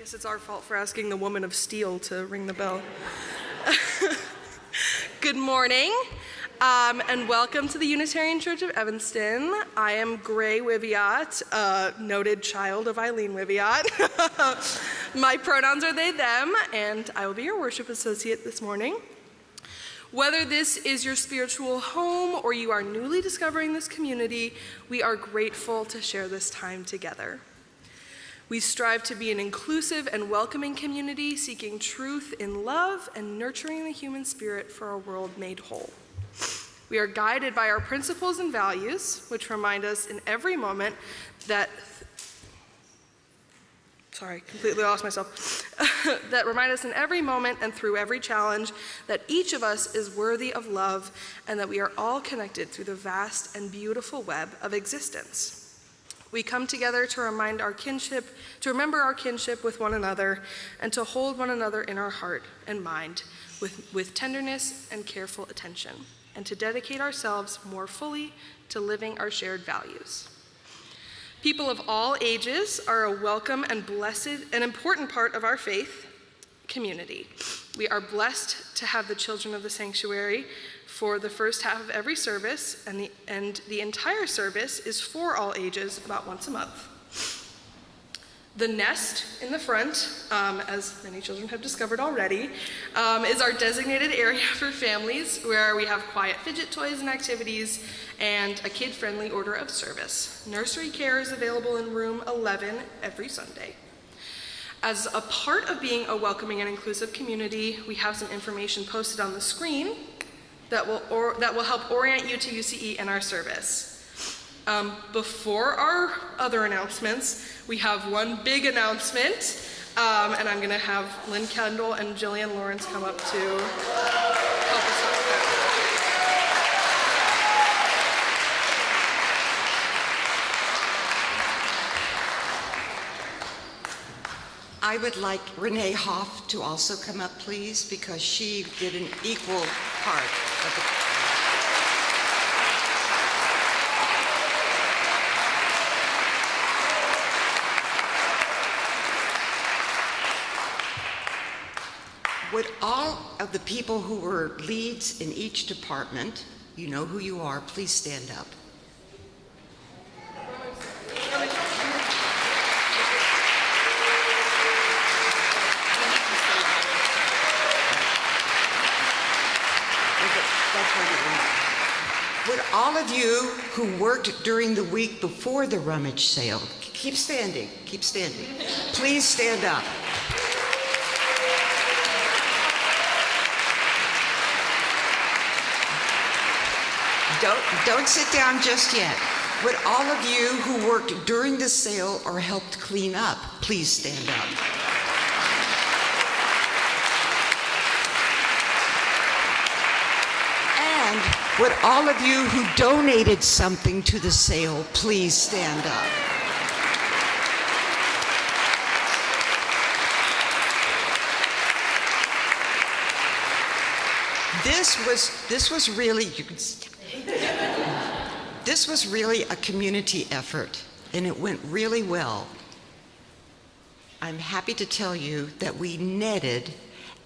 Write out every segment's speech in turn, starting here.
guess it's our fault for asking the woman of steel to ring the bell. Good morning, and welcome to the Unitarian Church of Evanston. I am Gray Wiviott, a noted child of Eileen Wiviott. My pronouns are they, them, and I will be your worship associate this morning. Whether this is your spiritual home or you are newly discovering this community, we are grateful to share this time together. We strive to be an inclusive and welcoming community, seeking truth in love and nurturing the human spirit for a world made whole. We are guided by our principles and values, which remind us in every moment that, completely lost myself, that remind us in every moment and through every challenge that each of us is worthy of love and that we are all connected through the vast and beautiful web of existence. We come together to remember our kinship with one another, and to hold one another in our heart and mind with tenderness and careful attention, and to dedicate ourselves more fully to living our shared values. People of all ages are a welcome and blessed and important part of our faith community. We are blessed to have the children of the sanctuary for the first half of every service, and the entire service is for all ages about once a month. The nest in the front, as many children have discovered already, is our designated area for families where we have quiet fidget toys and activities and a kid-friendly order of service. Nursery care is available in room 11 every Sunday. As a part of being a welcoming and inclusive community, we have some information posted on the screen that will help orient you to UCE and our service. Before our other announcements, we have one big announcement, and I'm going to have Lynn Kendall and Jillian Lawrence come up to help us out with that. I would like Renee Hoff to also come up, please, because she did an equal part of the... Would all of the people who were leads in each department, you know who you are, please stand up. Would all of you who worked during the week before the rummage sale, keep standing, please stand up. Don't sit down just yet. Would all of you who worked during the sale or helped clean up, please stand up. And would all of you who donated something to the sale, please stand up. This was really a community effort, and it went really well. I'm happy to tell you that we netted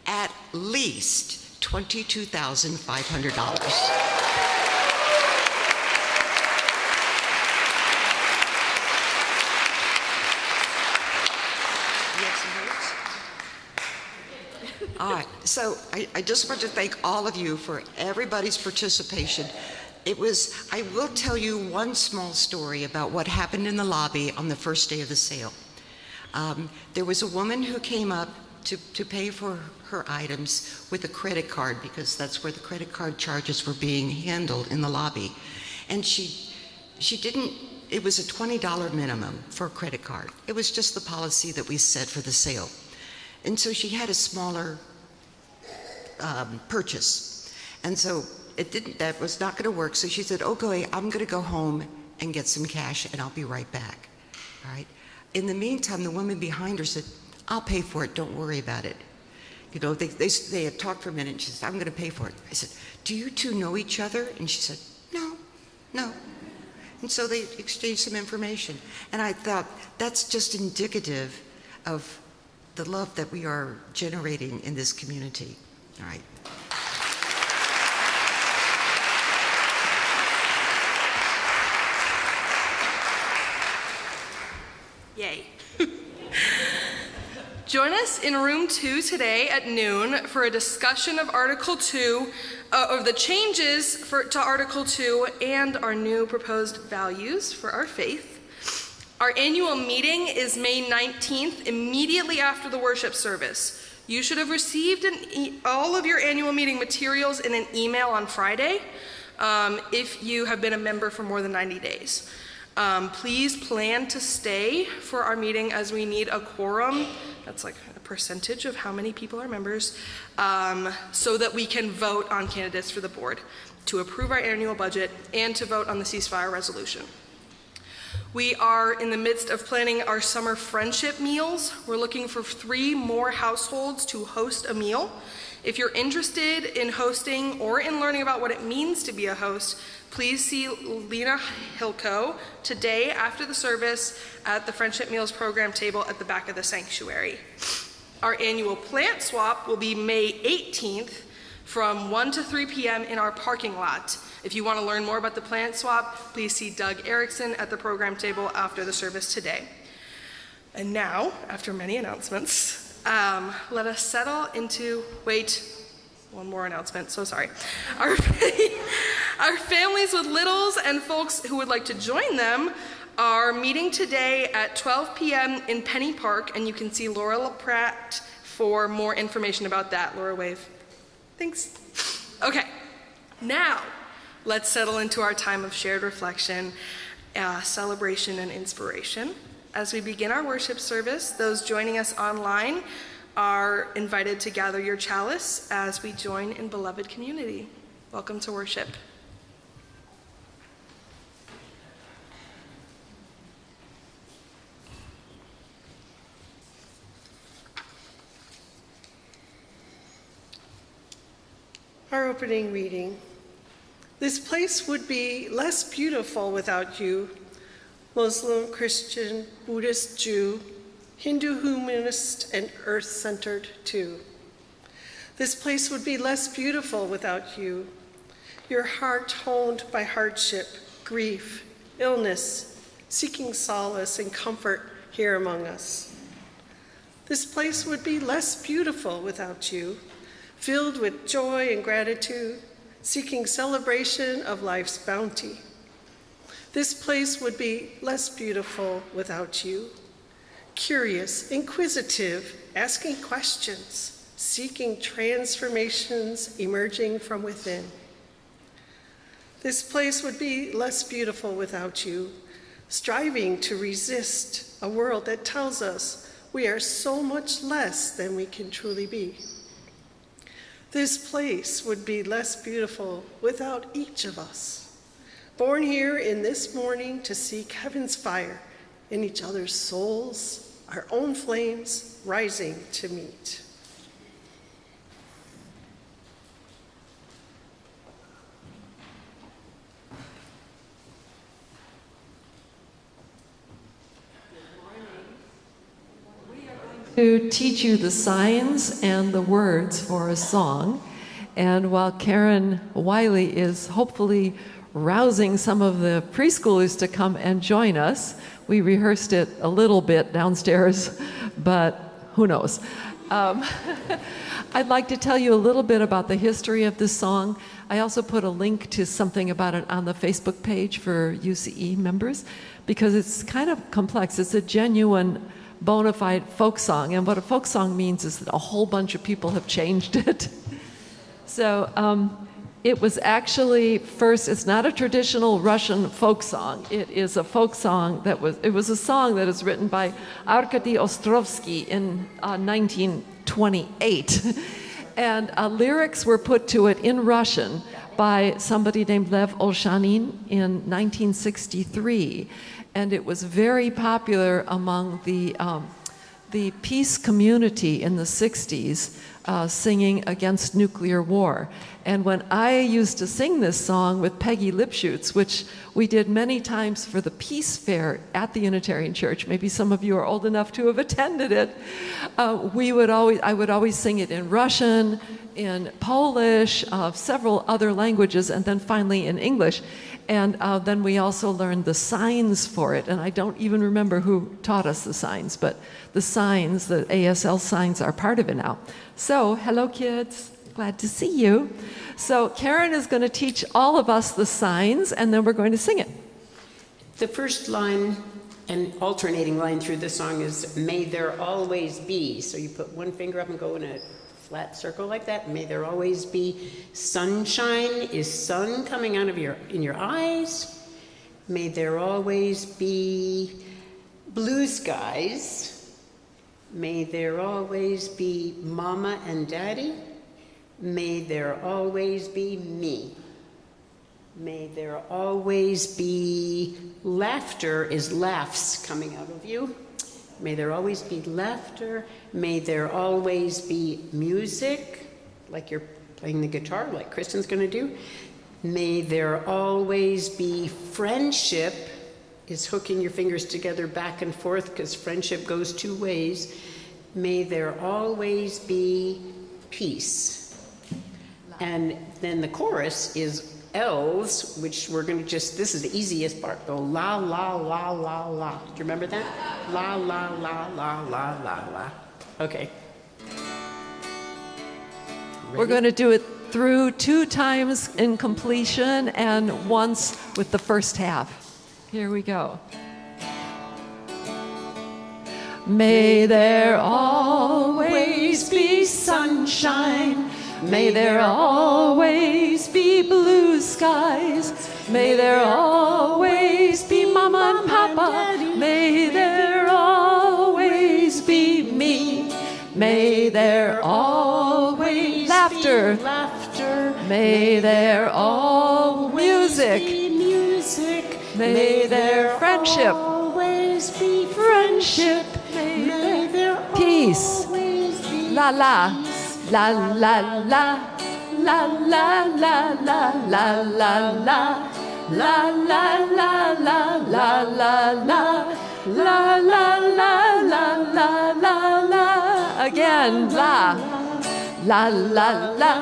at least $22,500. All right, so I just want to thank all of you for everybody's participation. I will tell you one small story about what happened in the lobby on the first day of the sale. There was a woman who came up to pay for her items with a credit card, because that's where the credit card charges were being handled in the lobby. And she didn't, it was a $20 minimum for a credit card. It was just the policy that we set for the sale. And so she had a smaller purchase. And so that was not going to work. So she said, okay, I'm going to go home and get some cash and I'll be right back. All right. In the meantime, the woman behind her said, I'll pay for it. Don't worry about it. You know, they had talked for a minute and she said, I'm going to pay for it. I said, do you two know each other? And she said, no. And so they exchanged some information. And I thought that's just indicative of the love that we are generating in this community. All right. Yay. Join us in room 2 today at noon for a discussion of Article 2, of the changes to Article 2 and our new proposed values for our faith. Our annual meeting is May 19th, immediately after the worship service. You should have received all of your annual meeting materials in an email on Friday if you have been a member for more than 90 days. Please plan to stay for our meeting as we need a quorum. That's like a percentage of how many people are members, so that we can vote on candidates for the board, to approve our annual budget, and to vote on the ceasefire resolution. We are in the midst of planning our summer friendship meals. We're looking for 3 more households to host a meal. If you're interested in hosting or in learning about what it means to be a host, please see Lena Hilko today after the service at the Friendship Meals program table at the back of the sanctuary. Our annual plant swap will be May 18th from 1 to 3 p.m. in our parking lot. If you want to learn more about the plant swap, please see Doug Erickson at the program table after the service today. And now, after many announcements, let us settle into, one more announcement, so sorry. Our families with littles and folks who would like to join them are meeting today at 12 p.m. in Penny Park, and you can see Laura LaPratt for more information about that. Laura, wave. Thanks. Okay, now let's settle into our time of shared reflection, celebration, and inspiration. As we begin our worship service, those joining us online are invited to gather your chalice as we join in beloved community. Welcome to worship. Our opening reading. This place would be less beautiful without you, Muslim, Christian, Buddhist, Jew, Hindu humanist, and earth-centered too. This place would be less beautiful without you, your heart honed by hardship, grief, illness, seeking solace and comfort here among us. This place would be less beautiful without you, filled with joy and gratitude, seeking celebration of life's bounty. This place would be less beautiful without you, curious, inquisitive, asking questions, seeking transformations emerging from within. This place would be less beautiful without you, striving to resist a world that tells us we are so much less than we can truly be. This place would be less beautiful without each of us, born here in this morning to seek heaven's fire in each other's souls, our own flames rising to meet. To teach you the signs and the words for a song. And while Karen Wiley is hopefully rousing some of the preschoolers to come and join us, we rehearsed it a little bit downstairs, but who knows. I'd like to tell you a little bit about the history of this song. I also put a link to something about it on the Facebook page for UCE members, because it's kind of complex. It's a genuine bona fide folk song, and what a folk song means is that a whole bunch of people have changed it. So it was actually first, it's not a traditional Russian folk song. It is a folk song it was a song that was written by Arkady Ostrovsky in 1928. And lyrics were put to it in Russian by somebody named Lev Olshanin in 1963. And it was very popular among the the peace community in the 60s singing against nuclear war. And when I used to sing this song with Peggy Lipschutz, which we did many times for the Peace Fair at the Unitarian Church, maybe some of you are old enough to have attended it, I would always sing it in Russian, in Polish, several other languages, and then finally in English. And then we also learned the signs for it, and I don't even remember who taught us the signs, but the signs, the ASL signs, are part of it now. So, hello kids, glad to see you. So Karen is going to teach all of us the signs, and then we're going to sing it. The first line and alternating line through the song is, may there always be. So you put one finger up and go in a flat circle like that. May there always be sunshine. Is sun coming out of in your eyes? May there always be blue skies. May there always be mama and daddy. May there always be me. May there always be laughter, is laughs coming out of you. May there always be laughter. May there always be music, like you're playing the guitar, like Kristen's going to do. May there always be friendship, is hooking your fingers together back and forth, because friendship goes two ways. May there always be peace. And then the chorus is L's, which we're going to just, this is the easiest part, go la, la, la, la, la. Do you remember that? La, la, la, la, la, la, la. Okay. We're going to do it through 2 times in completion and once with the first half. Here we go. May there always be sunshine. May there always be blue skies. May there always be mama and papa. May there always be me. May there always laughter. May there always music. May there friendship. Always be friendship. May there peace. La la. La la la, la la la la la la la, la la la la la la la, la la la la la la la. Again, la, la la la,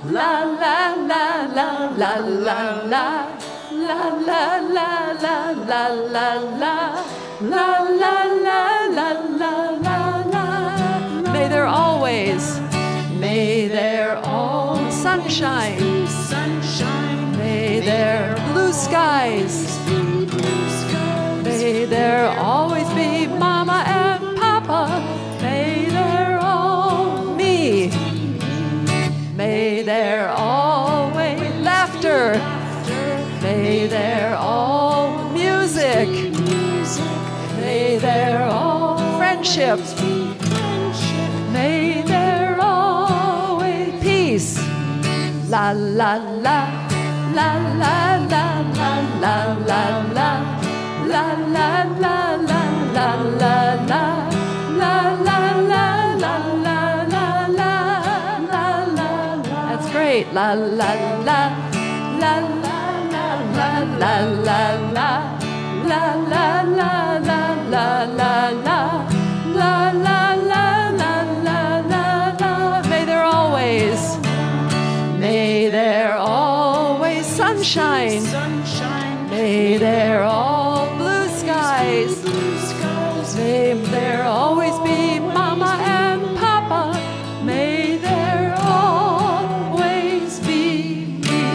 la la la la la la la, la la la la la la la, la la la la la la la. May there always. May there always sunshine. May there blue skies. May there always be mama and papa. May there all me. May there always laughter. May there all music. May there all friendship. May there peace. La la la, la la la la la la la, la la la la la la la, la la la la la la la la. That's great. La la la, la la la la la la la, la la la la la la la, la la la la la la. May there always. May there always sunshine. May there all blue skies. May there always be mama and papa. May there always be me.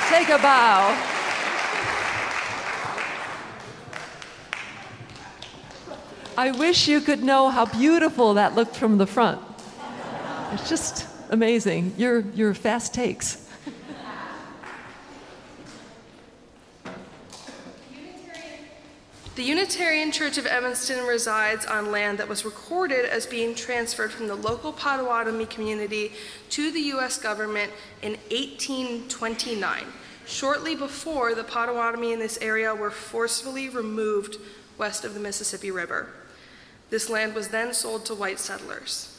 Take a bow. I wish you could know how beautiful that looked from the front. It's just amazing. Your fast takes. The Unitarian Church of Evanston resides on land that was recorded as being transferred from the local Potawatomi community to the U.S. government in 1829. shortly before the Potawatomi in this area were forcibly removed west of the Mississippi River. This land was then sold to white settlers.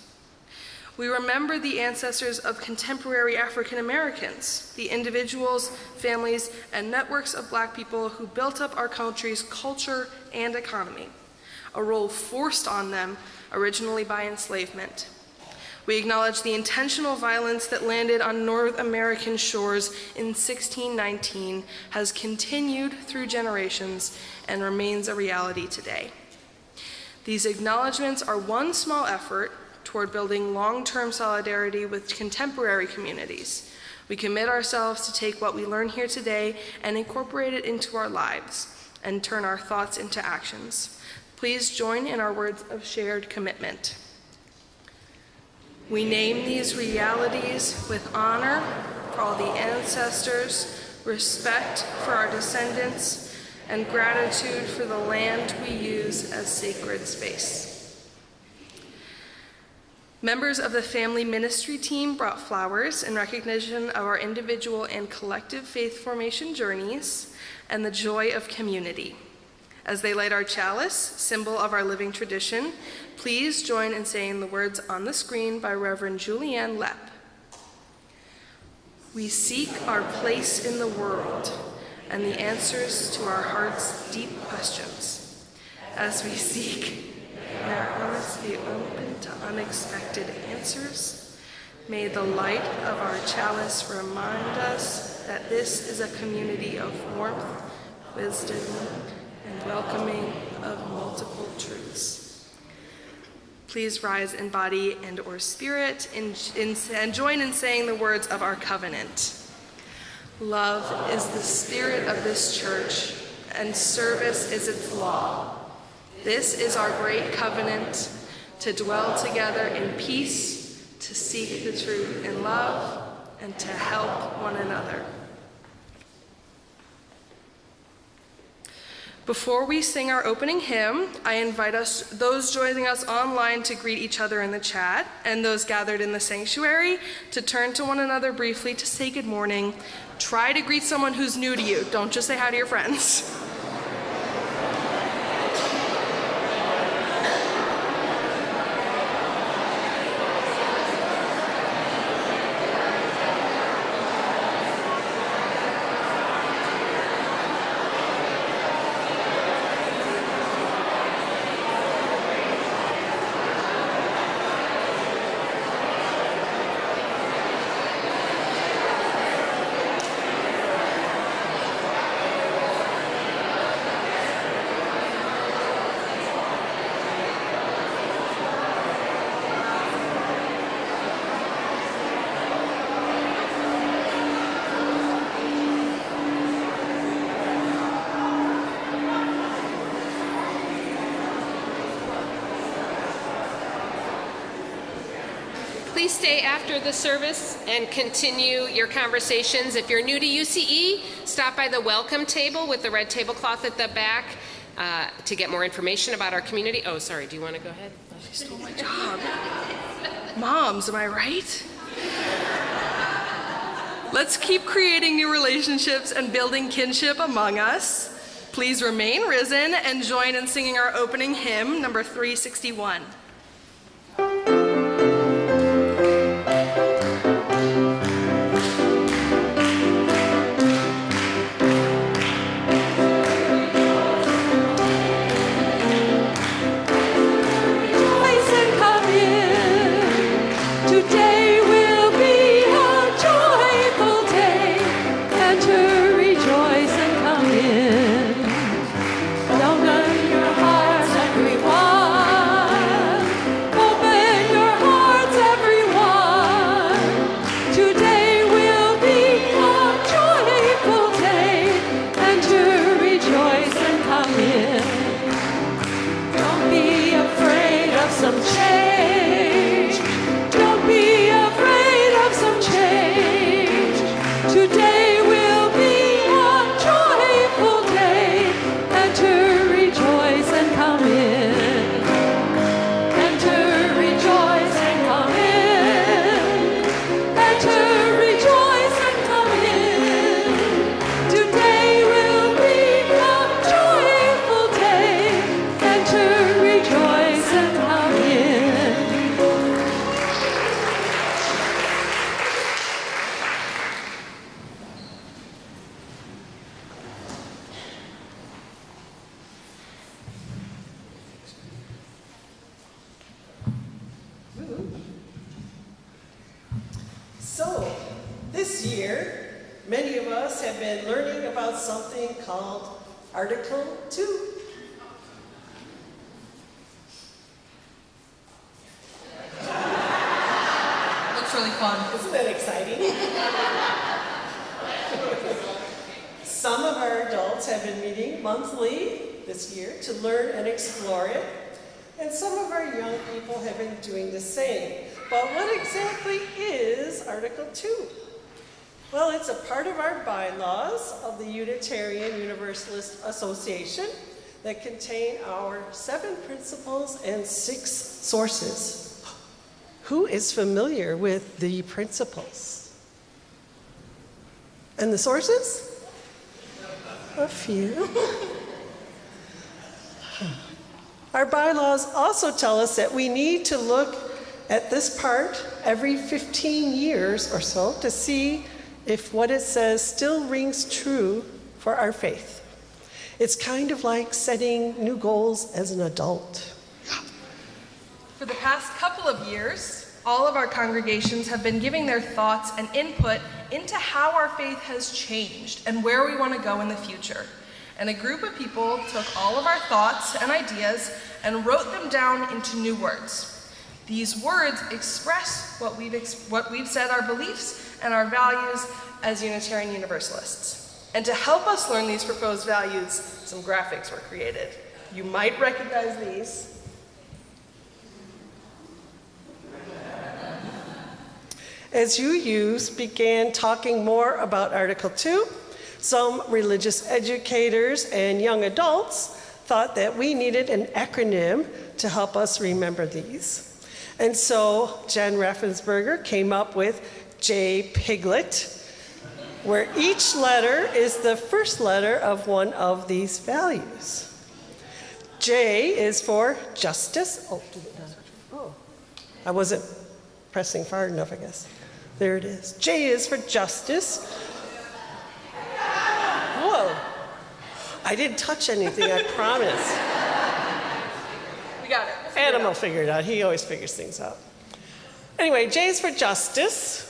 We remember the ancestors of contemporary African Americans, the individuals, families, and networks of Black people who built up our country's culture and economy, a role forced on them originally by enslavement. We acknowledge the intentional violence that landed on North American shores in 1619 has continued through generations and remains a reality today. These acknowledgments are one small effort toward building long-term solidarity with contemporary communities. We commit ourselves to take what we learn here today and incorporate it into our lives and turn our thoughts into actions. Please join in our words of shared commitment. We name these realities with honor for all the ancestors, respect for our descendants, and gratitude for the land we use as sacred space. Members of the family ministry team brought flowers in recognition of our individual and collective faith formation journeys and the joy of community. As they light our chalice, symbol of our living tradition, please join in saying the words on the screen by Reverend Julianne Lepp. We seek our place in the world and the answers to our heart's deep questions. As we seek, may our hearts be open to unexpected answers. May the light of our chalice remind us that this is a community of warmth, wisdom, and welcoming of multiple truths. Please rise in body and or spirit and join in saying the words of our covenant. Love is the spirit of this church, and service is its law. This is our great covenant, to dwell together in peace, to seek the truth in love, and to help one another. Before we sing our opening hymn, I invite those joining us online to greet each other in the chat, and those gathered in the sanctuary to turn to one another briefly to say good morning. Try to greet someone who's new to you. Don't just say hi to your friends. Please stay after the service and continue your conversations. If you're new to UCE, stop by the welcome table with the red tablecloth at the back to get more information about our community. Oh, sorry, do you want to go ahead? She stole my job. Moms, am I right? Let's keep creating new relationships and building kinship among us. Please remain risen and join in singing our opening hymn, number 361. Open your hearts, everyone. have been learning about something called Article 2. Looks really fun. Isn't that exciting? Some of our adults have been meeting monthly this year to learn and explore it, and some of our young people have been doing the same. But what exactly is Article 2? Well, it's a part of our bylaws of the Unitarian Universalist Association that contain our 7 principles and 6 sources. Who is familiar with the principles? And the sources? A few. Our bylaws also tell us that we need to look at this part every 15 years or so to see if what it says still rings true for our faith. It's kind of like setting new goals as an adult. For the past couple of years, all of our congregations have been giving their thoughts and input into how our faith has changed and where we want to go in the future. And a group of people took all of our thoughts and ideas and wrote them down into new words. These words express what we've said our beliefs and our values as Unitarian Universalists. And to help us learn these proposed values, some graphics were created. You might recognize these. As you youths began talking more about Article 2, some religious educators and young adults thought that we needed an acronym to help us remember these. And so Jen Raffensperger came up with J-Piglet, where each letter is the first letter of one of these values. J is for justice. Oh, I wasn't pressing far enough, I guess. There it is. J is for justice. Whoa. I didn't touch anything, I promise. We got it. Adam will figure it out. He always figures things out. Anyway, J is for justice,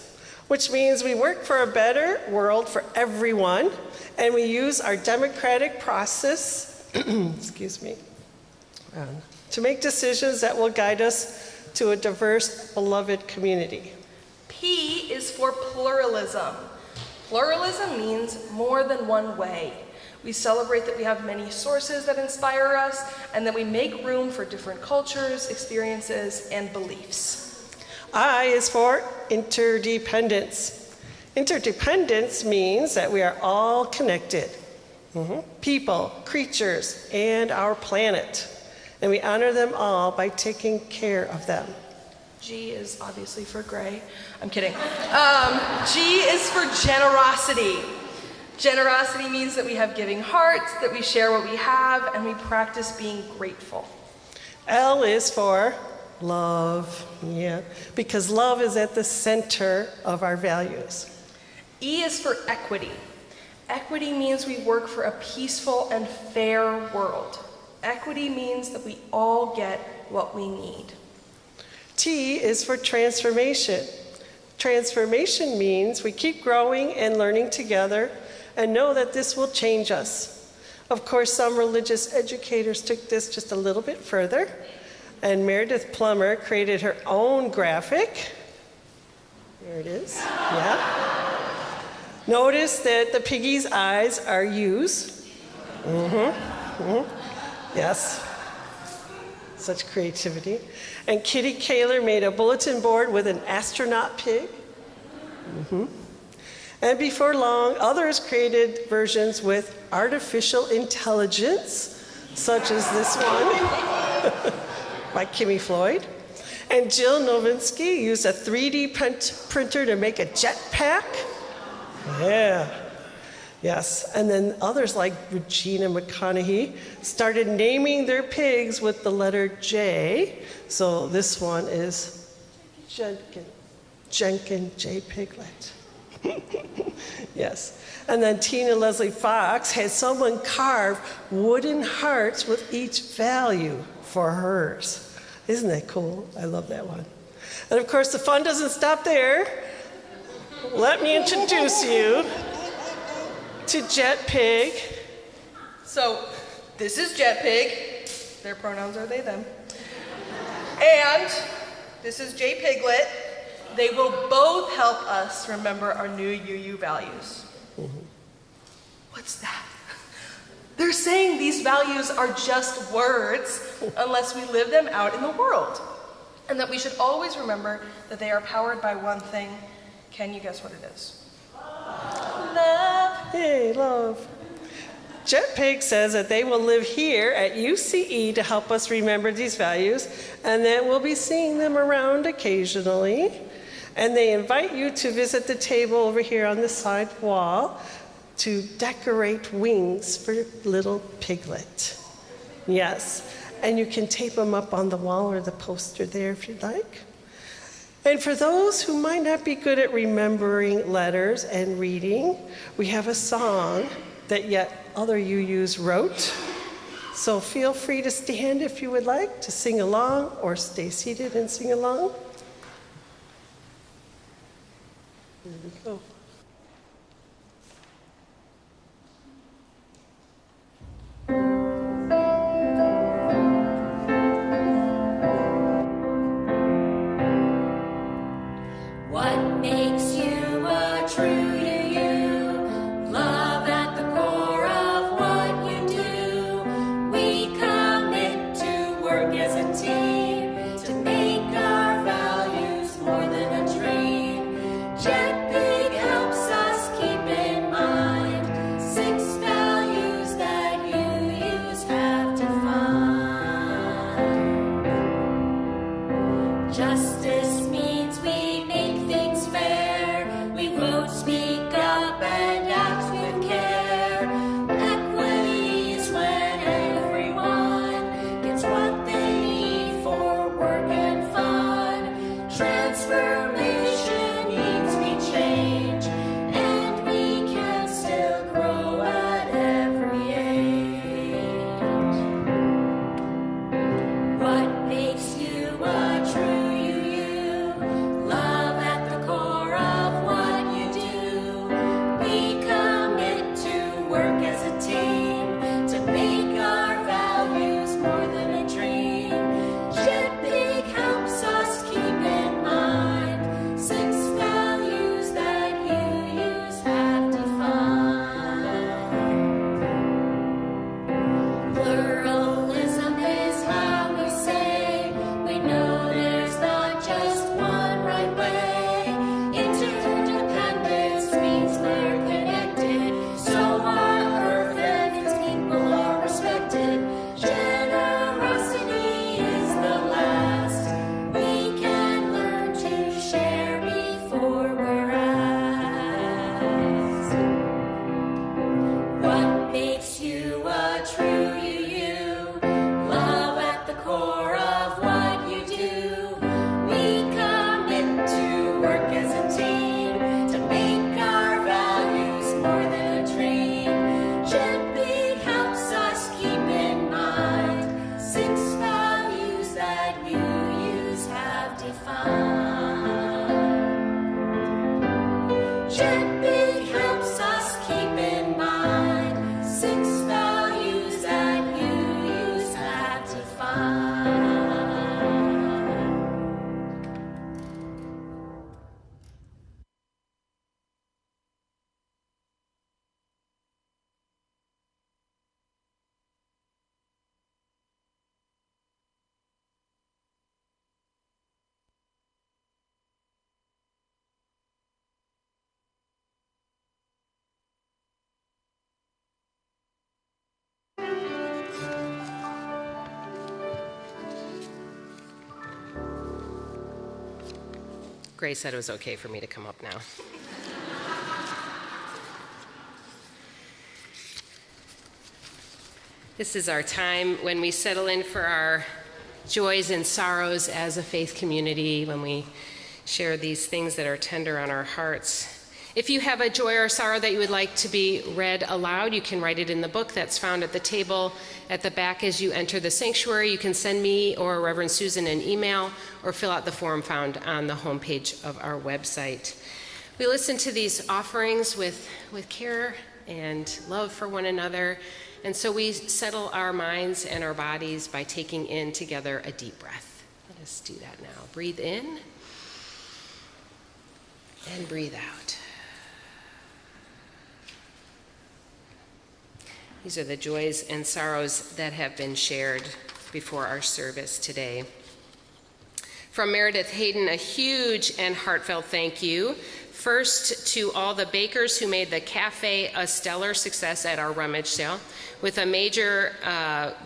which means we work for a better world for everyone, and we use our democratic process, excuse me, to make decisions that will guide us to a diverse, beloved community. P is for pluralism. Pluralism means more than one way. We celebrate that we have many sources that inspire us and that we make room for different cultures, experiences, and beliefs. I is for interdependence. Interdependence means that we are all connected. People, creatures, and our planet. And we honor them all by taking care of them. G is obviously for gray. I'm kidding. G is for generosity. Generosity means that we have giving hearts, that we share what we have, and we practice being grateful. L is for love, because love is at the center of our values. E is for equity. Equity means we work for a peaceful and fair world. Equity means that we all get what we need. T is for transformation. Transformation means we keep growing and learning together and know that this will change us. Of course, some religious educators took this just a little bit further, and Meredith Plummer created her own graphic. There it is, Notice that the piggy's eyes are U's. Yes, such creativity. And Kitty Kaler made a bulletin board with an astronaut pig. And before long, others created versions with artificial intelligence, such as this one by Kimmy Floyd. And Jill Novinsky used a 3D printer to make a jetpack. Yes, and then others like Regina McConaughey started naming their pigs with the letter J. So this one is Jenkin J. Piglet. Yes, and then Tina Leslie Fox had someone carve wooden hearts with each value for hers. Isn't that cool? I love that one. And of course, the fun doesn't stop there. Let me introduce you to Jetpig. So this is Jetpig. Their pronouns are they, them. And this is J Piglet. They will both help us remember our new UU values. What's that? They're saying these values are just words unless we live them out in the world. And that we should always remember that they are powered by one thing. Can you guess what it is? Love. Hey, love. Jetpig says that they will live here at UCE to help us remember these values, and that we'll be seeing them around occasionally. And they invite you to visit the table over here on the side wall to decorate wings for little Piglet. Yes, and you can tape them up on the wall or the poster there if you'd like. And for those who might not be good at remembering letters and reading, we have a song that yet other UUs wrote. So feel free to stand if you would like to sing along, or stay seated and sing along. Here we go. What makes you a true UU? Love at the core of what you do. We commit to work as a team to make our values more than a dream. Jetpig helps us keep in mind 6 values that UUs have defined. Justice means we make things fair. We vote, speak up, and act with care. Equity is when everyone gets what they need for work and fun. Transformation means we change, and we can still grow at every age. What makes you a true UU? Love at the core of what you do. We commit to work as a team to make our values more than a dream. Jetpig helps us keep in mind 6 values that UUs have defined. Pluralism is how we say we know there's not just one right way. Interdependence means we're connected, so our earth and its people are respected. Generosity is the last we can learn to share before we're asked. What makes you a true UU? Love at the core of what you do. We commit to work as a team to make our values more than a dream. Jetpig helps us keep in mind 6 values that UUs have defined. Jetpig helps us keep in mind 6 values that UUs have defined. Grace said it was okay for me to come up now. This is our time when we settle in for our joys and sorrows as a faith community, when we share these things that are tender on our hearts. If you have a joy or sorrow that you would like to be read aloud, you can write it in the book that's found at the table at the back as you enter the sanctuary. You can send me or Reverend Susan an email or fill out the form found on the homepage of our website. We listen to these offerings with care and love for one another. And so we settle our minds and our bodies by taking in together a deep breath. Let us do that now. Breathe in and breathe out. These are the joys and sorrows that have been shared before our service today. From Meredith Hayden, a huge and heartfelt thank you. First, to all the bakers who made the cafe a stellar success at our rummage sale, with a major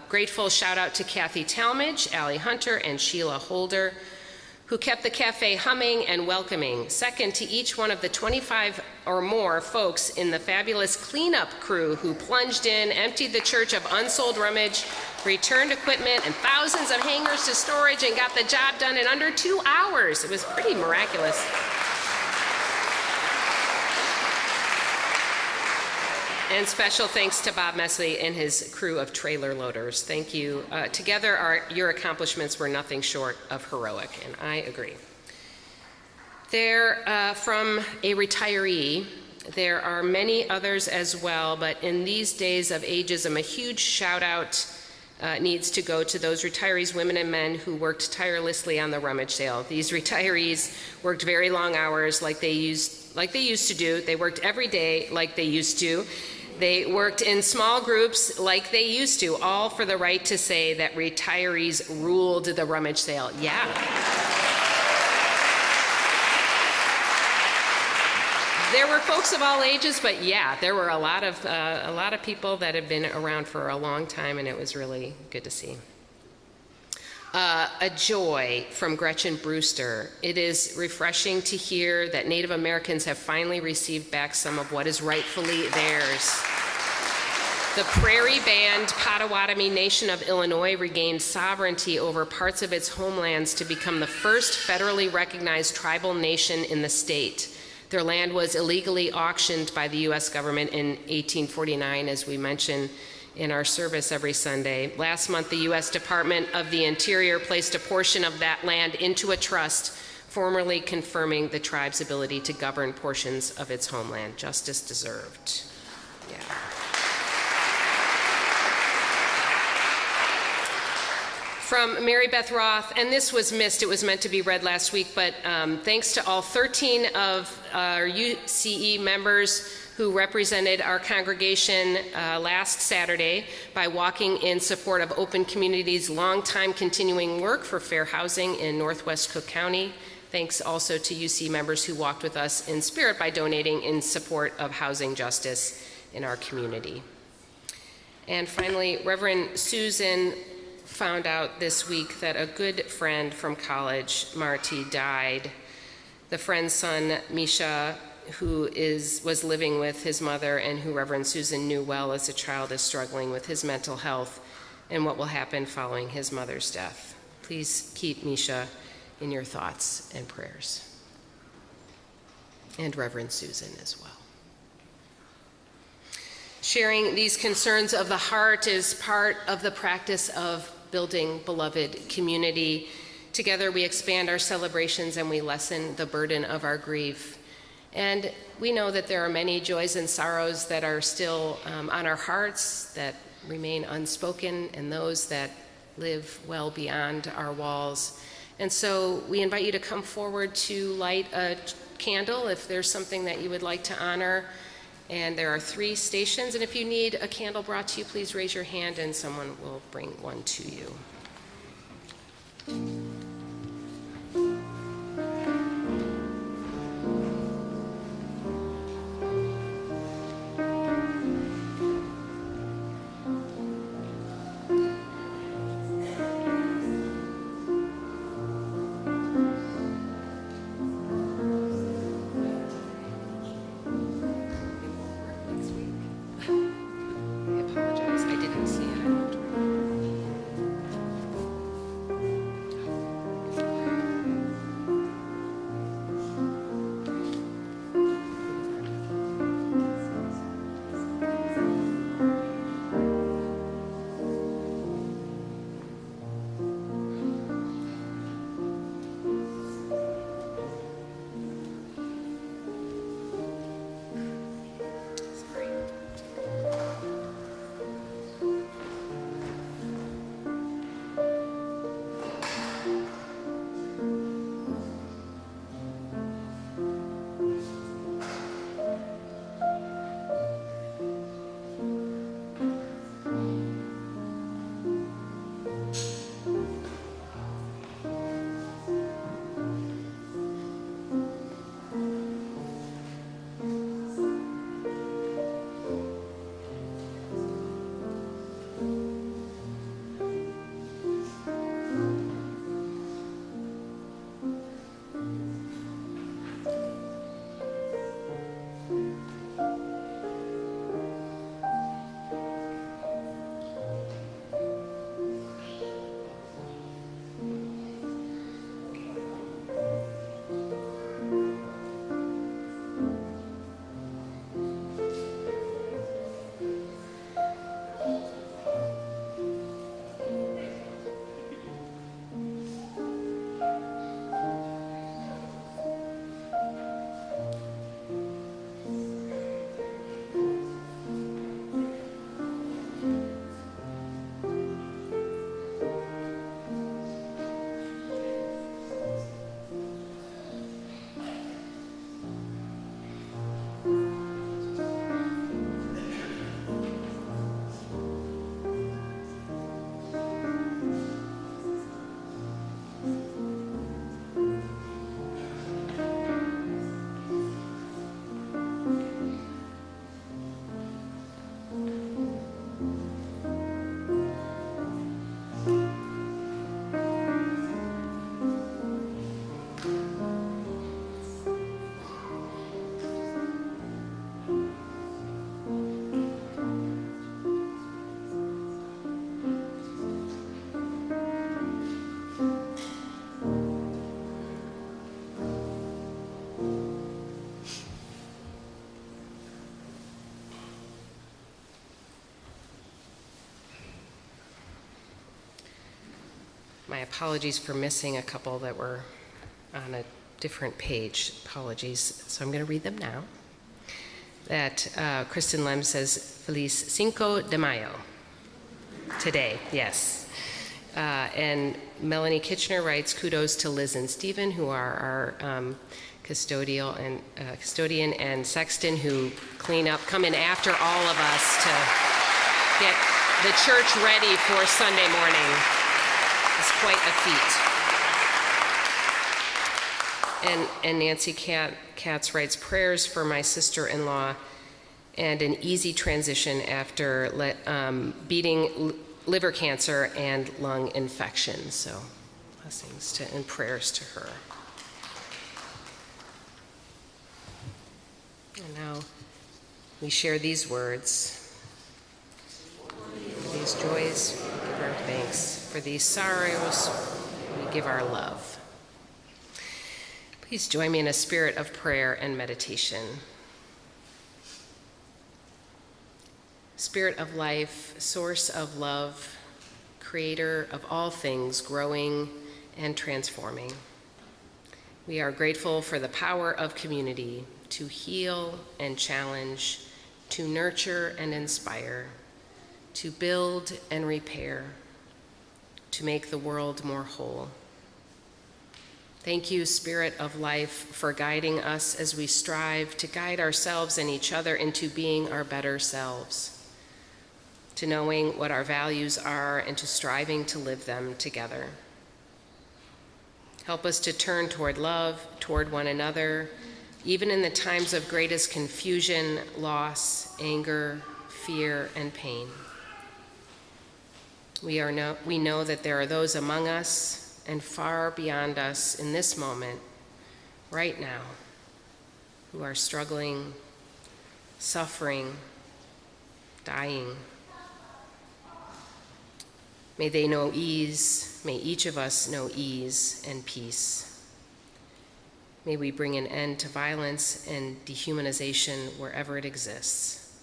grateful shout out to Kathy Talmadge, Allie Hunter, and Sheila Holder, who kept the cafe humming and welcoming. Second, to each one of the 25 or more folks in the fabulous cleanup crew who plunged in, emptied the church of unsold rummage, returned equipment and thousands of hangers to storage, and got the job done in under 2 hours. It was pretty miraculous. And special thanks to Bob Mesley and his crew of trailer loaders. Thank you. Together, your accomplishments were nothing short of heroic, and I agree. From a retiree, there are many others as well, but in these days of ageism, a huge shout out needs to go to those retirees, women and men, who worked tirelessly on the rummage sale. These retirees worked very long hours like they used to do. They worked every day like they used to. They worked in small groups like they used to, all for the right to say that retirees ruled the rummage sale. Yeah. There were folks of all ages, but yeah, there were a lot of people that had been around for a long time, and it was really good to see. A joy from Gretchen Brewster. It is refreshing to hear that Native Americans have finally received back some of what is rightfully theirs. The Prairie Band Potawatomi Nation of Illinois regained sovereignty over parts of its homelands to become the first federally recognized tribal nation in the state. Their land was illegally auctioned by the U.S. government in 1849, as we mention in our service every Sunday. Last month, the U.S. Department of the Interior placed a portion of that land into a trust, formally confirming the tribe's ability to govern portions of its homeland. Justice deserved. Yeah. From Mary Beth Roth, and this was missed, it was meant to be read last week, but thanks to all 13 of our UCE members who represented our congregation last Saturday by walking in support of Open Community's longtime continuing work for fair housing in Northwest Cook County. Thanks also to UC members who walked with us in spirit by donating in support of housing justice in our community. And finally, Reverend Susan found out this week that a good friend from college, Marty, died. The friend's son, Misha, who was living with his mother and who Reverend Susan knew well as a child, is struggling with his mental health and what will happen following his mother's death. Please keep Misha in your thoughts and prayers. And Reverend Susan as well. Sharing these concerns of the heart is part of the practice of building beloved community. Together we expand our celebrations and we lessen the burden of our grief. And we know that there are many joys and sorrows that are still on our hearts, that remain unspoken, and those that live well beyond our walls. And so we invite you to come forward to light a candle if there's something that you would like to honor. And there are 3 stations, and if you need a candle brought to you, please raise your hand and someone will bring one to you. My apologies for missing a couple that were on a different page. Apologies. So I'm going to read them now. That Kristen Lem says, Feliz Cinco de Mayo. Today, yes. And Melanie Kitchener writes, kudos to Liz and Stephen, who are our custodian and sexton, who come in after all of us to get the church ready for Sunday morning. It's quite a feat. And Nancy Katz writes, prayers for my sister-in-law and an easy transition after beating liver cancer and lung infection. So blessings and prayers to her. And now we share these words. For these joys, we give our thanks. For these sorrows, we give our love. Please join me in a spirit of prayer and meditation. Spirit of life, source of love, creator of all things growing and transforming. We are grateful for the power of community to heal and challenge, to nurture and inspire, to build and repair, to make the world more whole. Thank you, Spirit of life, for guiding us as we strive to guide ourselves and each other into being our better selves, to knowing what our values are and to striving to live them together. Help us to turn toward love, toward one another, even in the times of greatest confusion, loss, anger, fear, and pain. We know that there are those among us and far beyond us in this moment, right now, who are struggling, suffering, dying. May they know ease, may each of us know ease and peace. May we bring an end to violence and dehumanization wherever it exists.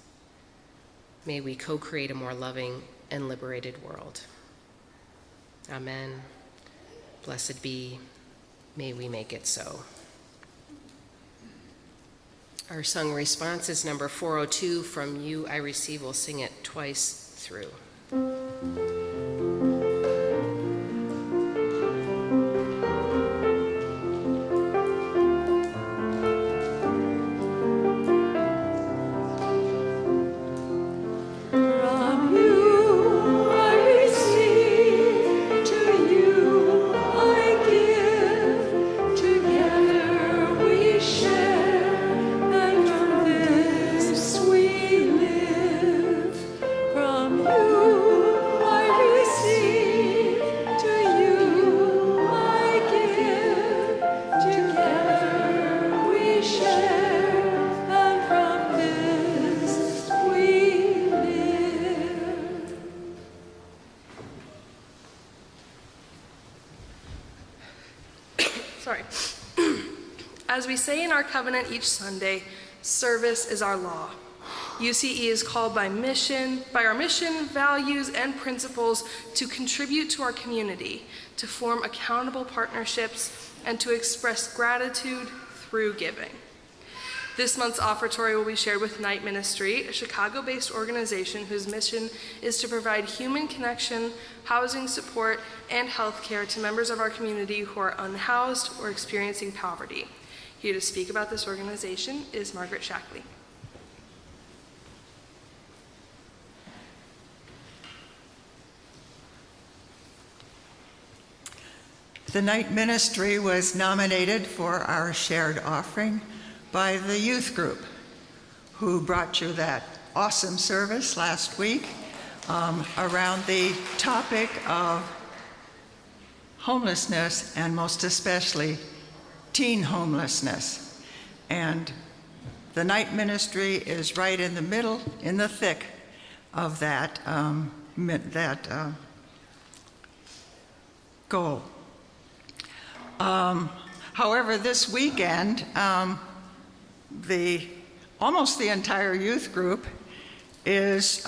May we co-create a more loving and liberated world. Amen. Blessed be, may we make it so. Our sung response is number 402, From You I Receive. We'll sing it twice through. As we say in our covenant each Sunday, service is our law. UCE is called by our mission, values, and principles to contribute to our community, to form accountable partnerships, and to express gratitude through giving. This month's offertory will be shared with Night Ministry, a Chicago-based organization whose mission is to provide human connection, housing support, and health care to members of our community who are unhoused or experiencing poverty. Here to speak about this organization is Margaret Shackley. The Night Ministry was nominated for our shared offering by the youth group who brought you that awesome service last week around the topic of homelessness, and most especially teen homelessness. And the Night Ministry is right in the middle, in the thick of that goal. However, this weekend, almost the entire youth group is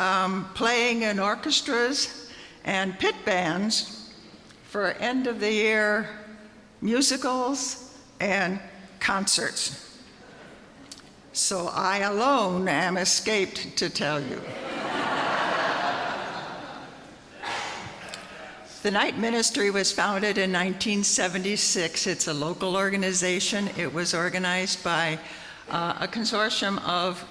playing in orchestras and pit bands for end of the year musicals and concerts. So I alone am escaped to tell you. The Night Ministry was founded in 1976. It's a local organization. It was organized by a consortium of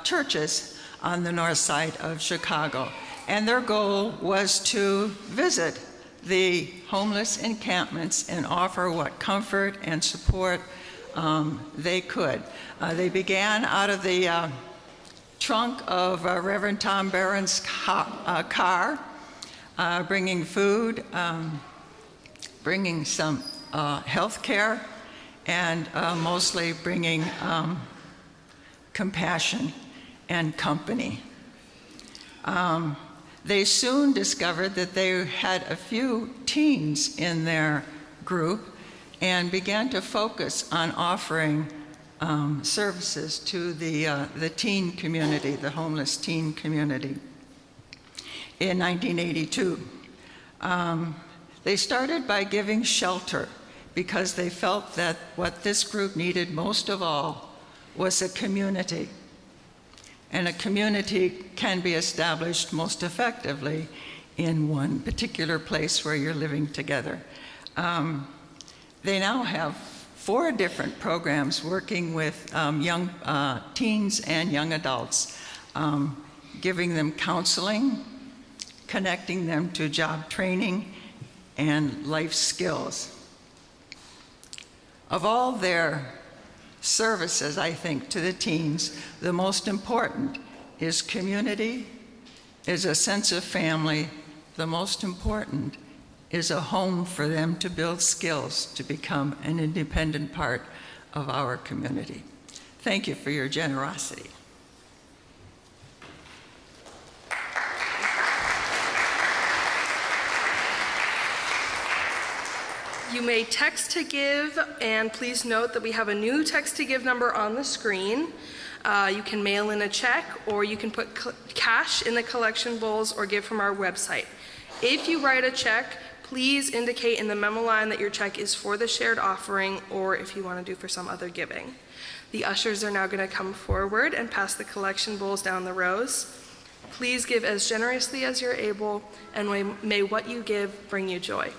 churches on the north side of Chicago. And their goal was to visit the homeless encampments and offer what comfort and support they could. They began out of the trunk of Reverend Tom Barron's car, bringing food, bringing some health care, and mostly bringing compassion and company. They soon discovered that they had a few teens in their group and began to focus on offering services to the teen community, the homeless teen community. In 1982. They started by giving shelter because they felt that what this group needed most of all was a community. And a community can be established most effectively in one particular place where you're living together. They now have 4 different programs working with young teens and young adults, giving them counseling, connecting them to job training and life skills. Of all their services, I think, to the teens, the most important is community, is a sense of family. The most important is a home for them to build skills to become an independent part of our community. Thank you for your generosity. You may text to give, and please note that we have a new text to give number on the screen. You can mail in a check, or you can put cash in the collection bowls or give from our website. If you write a check, please indicate in the memo line that your check is for the shared offering, or if you want to do for some other giving. The ushers are now going to come forward and pass the collection bowls down the rows. Please give as generously as you're able, and may what you give bring you joy.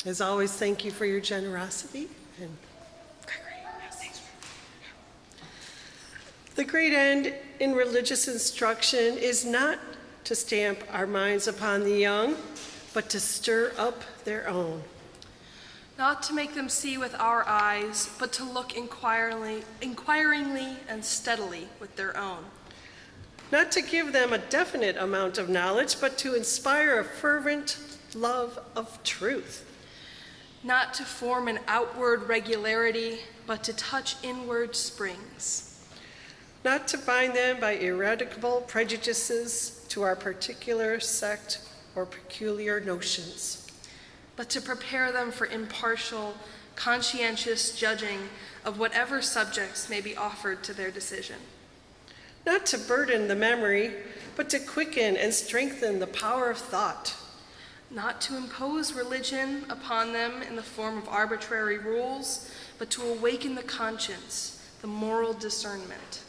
As always, thank you for your generosity. And the great end in religious instruction is not to stamp our minds upon the young, but to stir up their own. Not to make them see with our eyes, but to look inquiringly and steadily with their own. Not to give them a definite amount of knowledge, but to inspire a fervent love of truth. Not to form an outward regularity, but to touch inward springs. Not to bind them by ineradicable prejudices to our particular sect or peculiar notions, but to prepare them for impartial, conscientious judging of whatever subjects may be offered to their decision. Not to burden the memory, but to quicken and strengthen the power of thought. Not to impose religion upon them in the form of arbitrary rules, but to awaken the conscience, the moral discernment.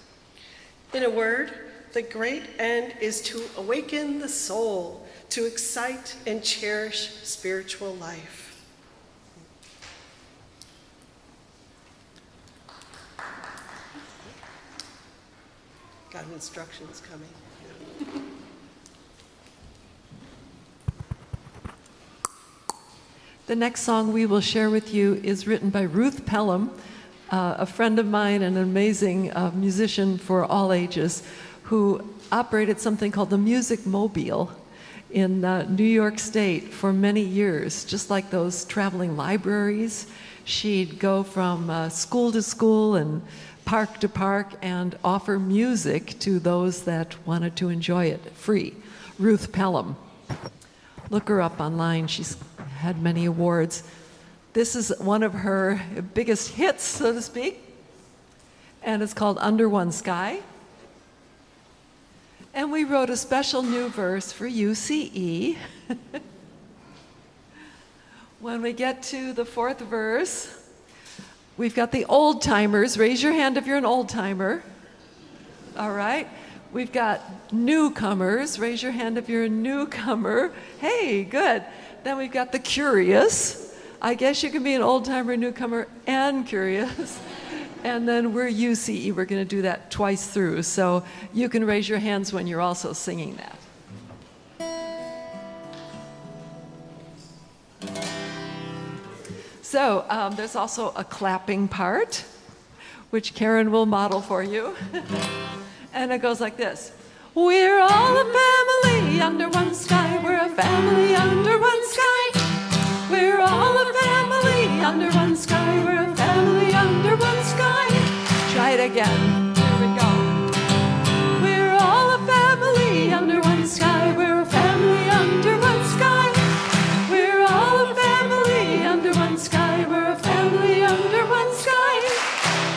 In a word, the great end is to awaken the soul, to excite and cherish spiritual life. Got instructions coming. The next song we will share with you is written by Ruth Pelham, a friend of mine, an amazing musician for all ages, who operated something called the Music Mobile in New York State for many years, just like those traveling libraries. She'd go from school to school and park to park and offer music to those that wanted to enjoy it free. Ruth Pelham. Look her up online. She's had many awards. This is one of her biggest hits, so to speak, and it's called Under One Sky. And we wrote a special new verse for UCE. When we get to the fourth verse, we've got the old timers. Raise your hand if you're an old timer. All right. We've got newcomers. Raise your hand if you're a newcomer. Hey, good. Then we've got the curious. I guess you can be an old timer, newcomer, and curious. And then we're UCE. We're going to do that twice through. So you can raise your hands when you're also singing that. So there's also a clapping part, which Karen will model for you. And it goes like this. We're all a family under one sky. We're a family under one sky. We're all a family under one sky. We're a family under one sky. Try it again. Here we go. We're all a family under one sky. We're a family under one sky. We're all a family under one sky. We're a family under one sky.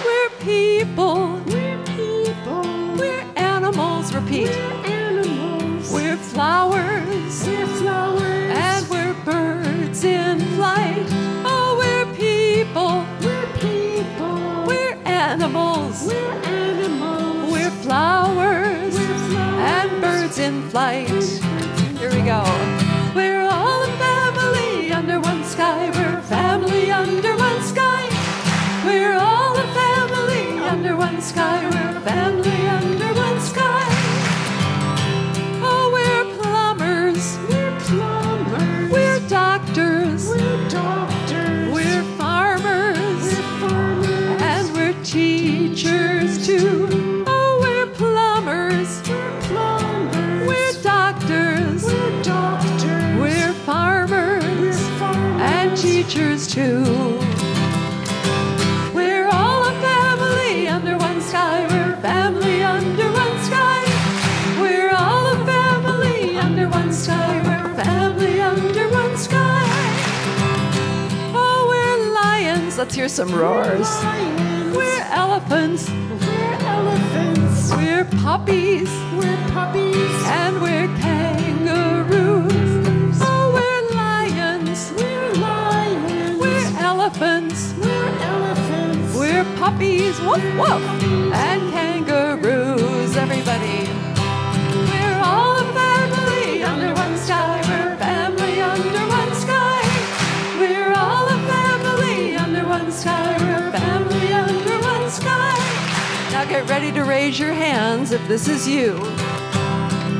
We're people. We're people. We're animals. Repeat. We're animals. We're flowers. We're flowers. And we're birds in flight. Oh, we're people. We're people. We're animals. We're animals. We're flowers. We're flowers. And birds in flight. Here we go. We're all a family under one sky. We're a family under one sky. We're all a family under one sky. We're a family under one sky. Oh, we're plumbers. We're plumbers. We're doctors. We're doctors. We're farmers. We're farmers. And we're teachers too. Oh, we're plumbers. We're plumbers. We're doctors. We're doctors. We're farmers. We're farmers. And teachers too. We're all a family under one sky. We're a family under one sky. We're all a family under one sky. We're a family under one sky. Oh, we're lions. Let's hear some roars. We're elephants. We're elephants. We're puppies. We're puppies. And we're kangaroos. Oh, we're lions. We're lions. We're elephants. We're elephants. We're puppies. Woof, woof. And kangaroos. Everybody. We're all a family under one sky. We're a family under one sky. We're Now get ready to raise your hands if this is you.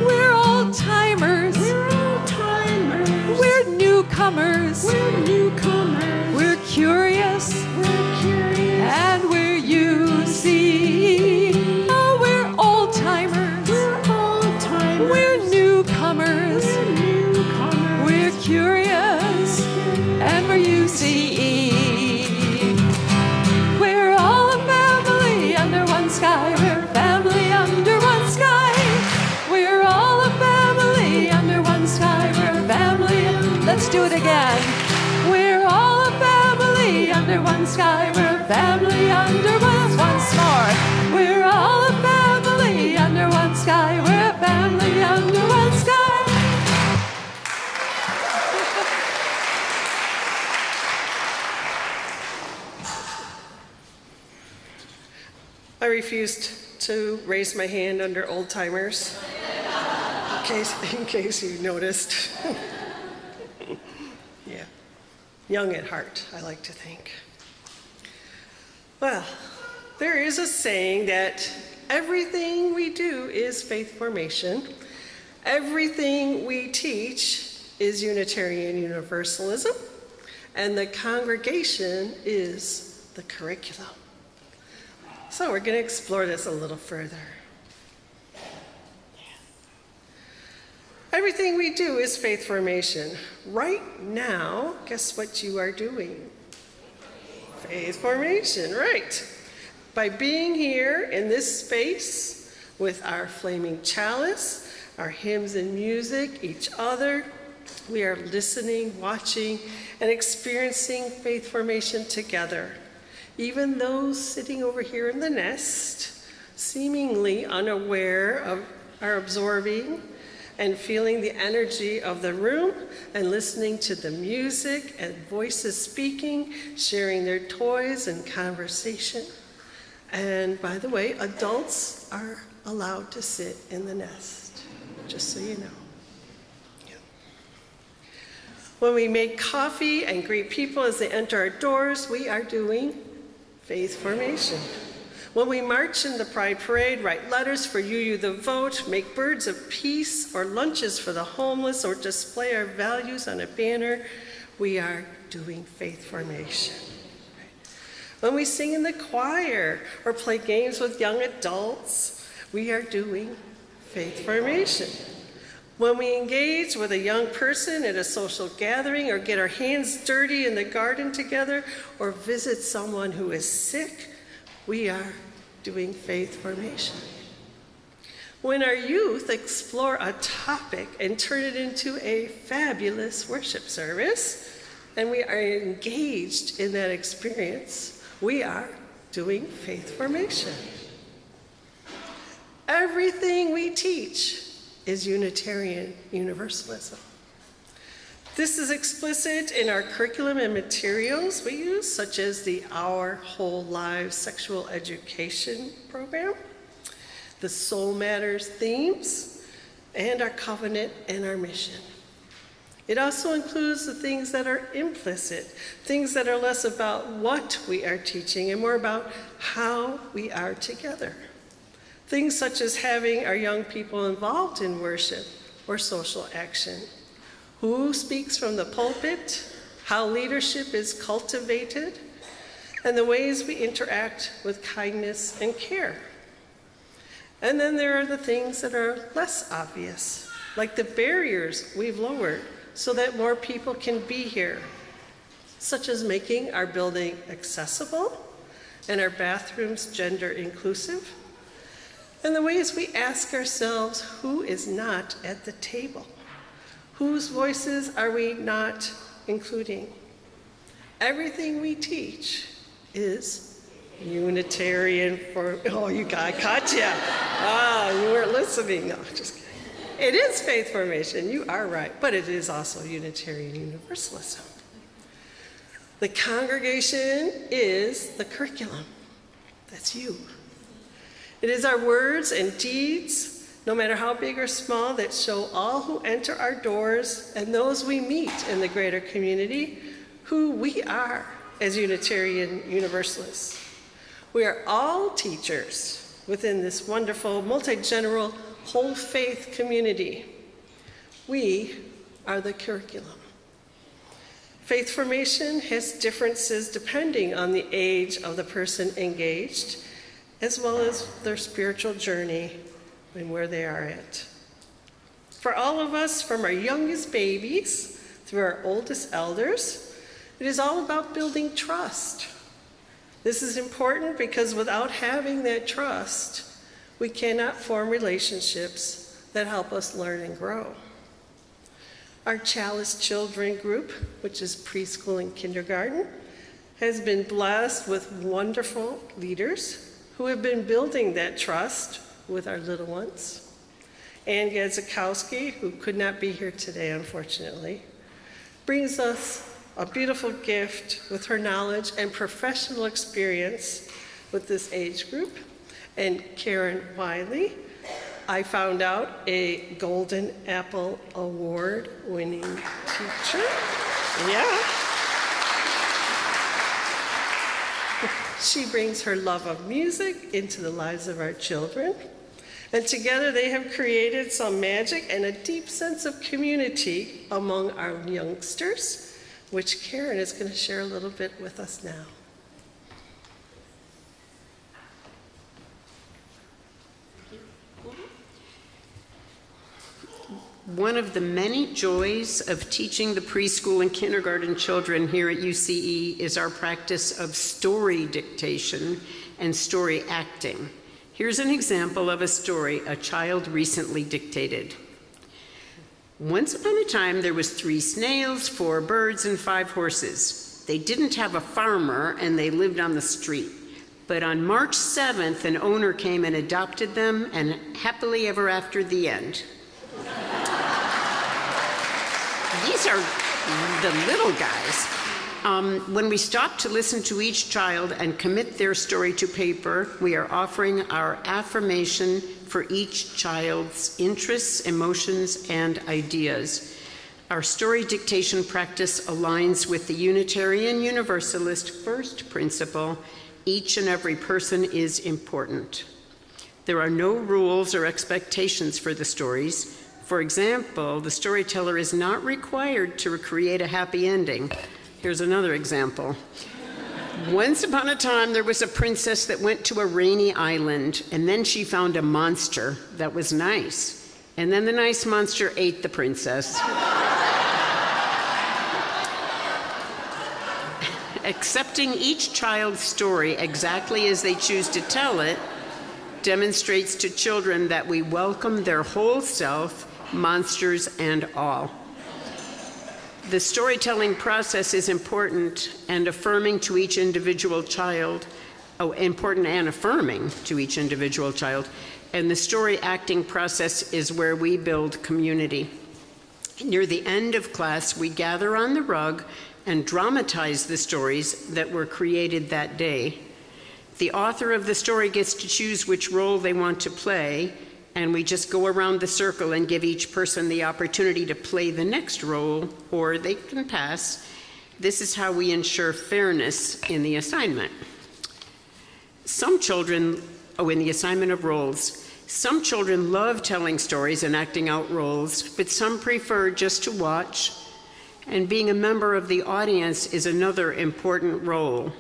We're old timers. We're old timers. We're newcomers. We're newcomers. We're curious. We're curious. And we're UCE. Oh, we're old timers. We're old timers. We're newcomers. We're newcomers. We're curious. And we're UCE. We're all a family under one sky. We're family under one sky. We're all a family under one sky. We're family. Let's do it again. We're all a family under one sky. We're family under one. Once more. We're all a family under one sky. We're a family under one sky. I refused to raise my hand under old timers, in case you noticed. Yeah, young at heart, I like to think. Well, there is a saying that everything we do is faith formation. Everything we teach is Unitarian Universalism, and the congregation is the curriculum. So we're going to explore this a little further. Everything we do is faith formation. Right now, guess what you are doing? Faith formation, right. By being here in this space with our flaming chalice, our hymns and music, each other, we are listening, watching, and experiencing faith formation together. Even those sitting over here in the nest, seemingly unaware of our absorbing and feeling the energy of the room and listening to the music and voices speaking, sharing their toys and conversation. And by the way, adults are allowed to sit in the nest, just so you know. Yeah. When we make coffee and greet people as they enter our doors, we are doing faith formation. When we march in the Pride Parade, write letters for you the vote, make birds of peace or lunches for the homeless, or display our values on a banner, we are doing faith formation. When we sing in the choir or play games with young adults, we are doing faith formation. When we engage with a young person at a social gathering, or get our hands dirty in the garden together, or visit someone who is sick, we are doing faith formation. When our youth explore a topic and turn it into a fabulous worship service, and we are engaged in that experience, we are doing faith formation. Everything we teach is Unitarian Universalism. This is explicit in our curriculum and materials we use, such as the Our Whole Lives Sexual Education program, the Soul Matters themes, and our covenant and our mission. It also includes the things that are implicit, things that are less about what we are teaching and more about how we are together. Things such as having our young people involved in worship or social action. Who speaks from the pulpit, how leadership is cultivated, and the ways we interact with kindness and care. And then there are the things that are less obvious, like the barriers we've lowered so that more people can be here, such as making our building accessible and our bathrooms gender inclusive, and the ways we ask ourselves who is not at the table. Whose voices are we not including? Everything we teach is Unitarian for, oh, you got caught ya. You weren't listening. No, just kidding. It is faith formation, you are right, but it is also Unitarian Universalism. The congregation is the curriculum. That's you. It is our words and deeds, no matter how big or small, that show all who enter our doors and those we meet in the greater community who we are as Unitarian Universalists. We are all teachers within this wonderful, multi-general, whole faith community. We are the curriculum. Faith formation has differences depending on the age of the person engaged, as well as their spiritual journey and where they are at. For all of us, from our youngest babies through our oldest elders, it is all about building trust. This is important because without having that trust, we cannot form relationships that help us learn and grow. Our Chalice Children group, which is preschool and kindergarten, has been blessed with wonderful leaders who have been building that trust with our little ones. Ann Gadzikowski, who could not be here today, unfortunately, brings us a beautiful gift with her knowledge and professional experience with this age group. And Karen Wiley, I found out, a Golden Apple Award winning teacher. Yeah. She brings her love of music into the lives of our children. And together they have created some magic and a deep sense of community among our youngsters, which Karen is going to share a little bit with us now. One of the many joys of teaching the preschool and kindergarten children here at UCE is our practice of story dictation and story acting. Here's an example of a story a child recently dictated. Once upon a time, there was 3 snails, 4 birds, and 5 horses. They didn't have a farmer, and they lived on the street. But on March 7th, an owner came and adopted them, and happily ever after, the end. These are the little guys. When we stop to listen to each child and commit their story to paper, we are offering our affirmation for each child's interests, emotions, and ideas. Our story dictation practice aligns with the Unitarian Universalist first principle: each and every person is important. There are no rules or expectations for the stories. For example, the storyteller is not required to create a happy ending. Here's another example. Once upon a time, there was a princess that went to a rainy island, and then she found a monster that was nice. And then the nice monster ate the princess. Accepting each child's story exactly as they choose to tell it demonstrates to children that we welcome their whole self, monsters and all. The storytelling process is important and affirming to each individual child, important and affirming to each individual child, and the story acting process is where we build community. Near the end of class, we gather on the rug and dramatize the stories that were created that day. The author of the story gets to choose which role they want to play, and we just go around the circle and give each person the opportunity to play the next role, or they can pass. This is how we ensure fairness in the assignment. Some children, in the assignment of roles, some children love telling stories and acting out roles, but some prefer just to watch, and being a member of the audience is another important role.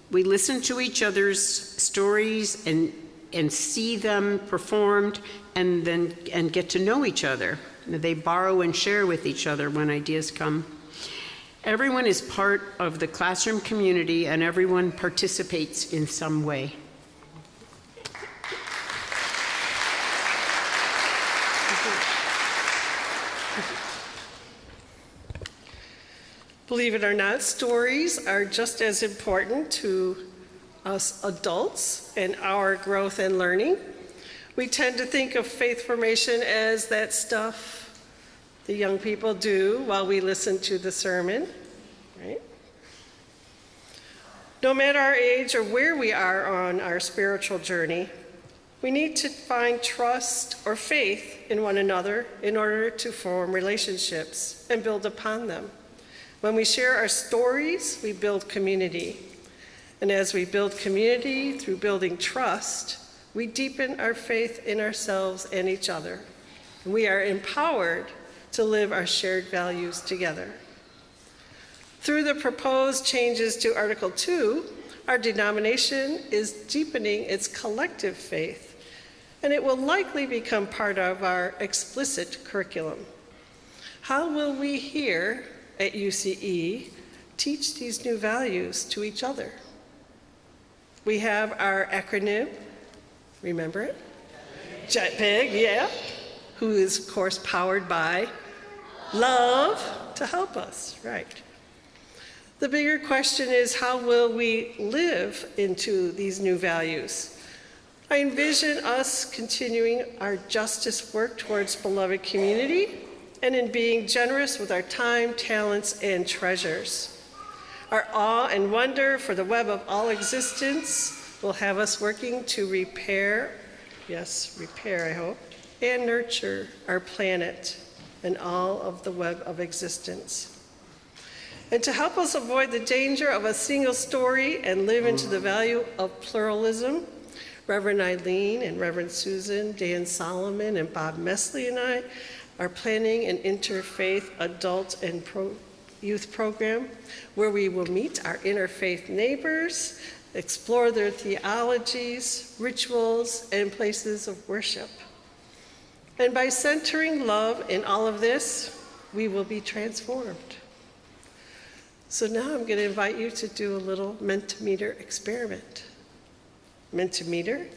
We listen to each other's stories and see them performed and get to know each other. They borrow and share with each other when ideas come. Everyone is part of the classroom community and everyone participates in some way. Believe it or not, stories are just as important to us adults and our growth and learning. We tend to think of faith formation as that stuff the young people do while we listen to the sermon, right? No matter our age or where we are on our spiritual journey, we need to find trust or faith in one another in order to form relationships and build upon them. When we share our stories, we build community. And as we build community through building trust, we deepen our faith in ourselves and each other, and we are empowered to live our shared values together. Through the proposed changes to Article 2, our denomination is deepening its collective faith, and it will likely become part of our explicit curriculum. How will we here at UCE teach these new values to each other? We have our acronym, remember it? Jetpig, yeah, who is, of course, powered by love to help us, right? The bigger question is, how will we live into these new values? I envision us continuing our justice work towards beloved community and in being generous with our time, talents, and treasures. Our awe and wonder for the web of all existence will have us working to repair, yes, repair, I hope, and nurture our planet and all of the web of existence. And to help us avoid the danger of a single story and live into the value of pluralism, Reverend Eileen and Reverend Susan, Dan Solomon, and Bob Mesley and I are planning an interfaith adult and youth program where we will meet our interfaith neighbors, explore their theologies, rituals, and places of worship. And by centering love in all of this, we will be transformed. So now I'm going to invite you to do a little Mentimeter experiment. Mentimeter.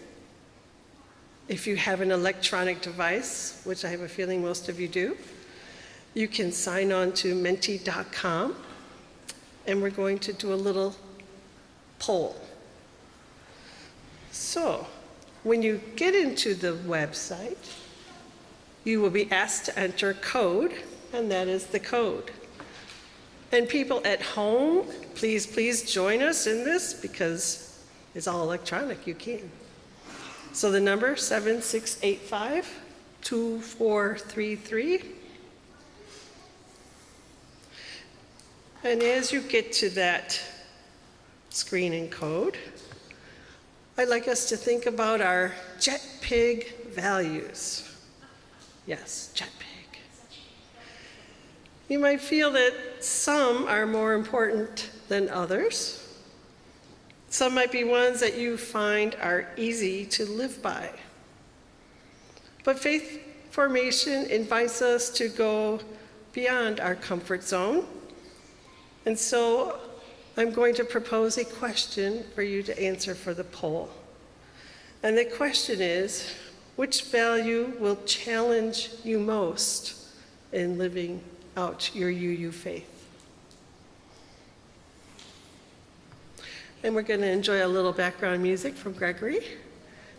If you have an electronic device, which I have a feeling most of you do, you can sign on to menti.com, and we're going to do a little poll. So, when you get into the website, you will be asked to enter code, and that is the code. And people at home, please join us in this because it's all electronic, you can. So the number 7685-2433. And as you get to that screen and code, I'd like us to think about our Jetpig values. Yes, Jetpig. You might feel that some are more important than others. Some might be ones that you find are easy to live by. But faith formation invites us to go beyond our comfort zone. And so I'm going to propose a question for you to answer for the poll. And the question is, which value will challenge you most in living out your UU faith? And we're going to enjoy a little background music from Gregory